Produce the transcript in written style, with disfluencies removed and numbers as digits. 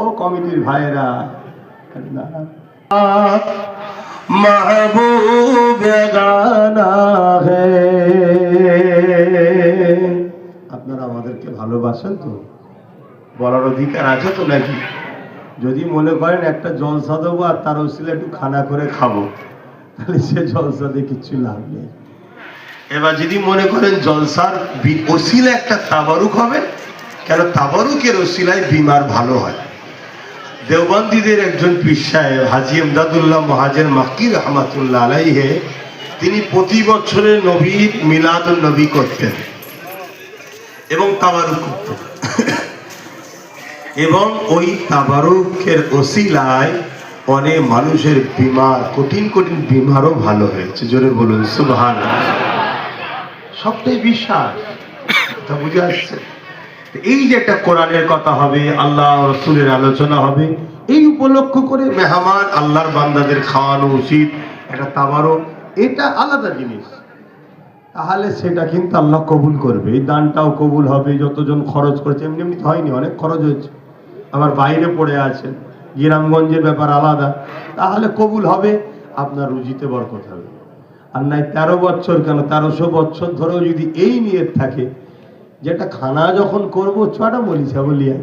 ও কমিটির ভাইরা, महबूब गाना है। আপনারা আমাদেরকে ভালোবাসেন তো? বলার অধিকার আছে তো নাকি? যদি মনে করেন একটা জলসা দেবো আর তার ওসিলে একটু খানা করে খাবো, তাহলে সে জলসা দিয়ে কিছু লাভ নেই। এবার যদি মনে করেন জলসার ওসিলা একটা তাবারুক হবে, কেন তাবারুকের ওসিলায় বিমার ভালো হয়। দেওবন্দীদের একজন পীর সাহেব হাজী ইমদাদুল্লাহ মুহাজির মাক্কি রহমাতুল্লাহ আলাইহি, তিনি প্রতি বছরে নবীর মিলাদুন নবী করতেন এবং তাবারুক করতেন, এবং ওই তাবারুকের ওসিলায় অনেক মানুষের বিমার, কঠিন কঠিন বিমারও ভালো হয়েছে। জোরে বলুন সুবহানাল্লাহ। সবটাই বিশ্বাস, তা বুঝে আসছে। এই যে একটা কোরআনের কথা হবে, আল্লাহ রাসূলের আলোচনা হবে, এই উপলক্ষ করে মেহমান আল্লাহর বান্দাদের খাওয়ানো উচিত। একটা তাবারুক এটা আলাদা জিনিস, তাহলে সেটা কিন্তু আল্লাহ কবুল করবে। এই দানটাও কবুল হবে, যতজন খরচ করেছে। এমনি এমনি হয়নি, অনেক খরচ হয়েছে, আবার বাইরে পড়ে আছেন, গ্রামগঞ্জের ব্যাপার আলাদা, তাহলে কবুল হবে, আপনার রুজিতে বরকত হবে। আর নাই 13 বছর কেন 1300 বছর ধরেও যদি এই নিয়ত থাকে, যেটা খানা যখন করবো ছটা বলিছা বলিয়া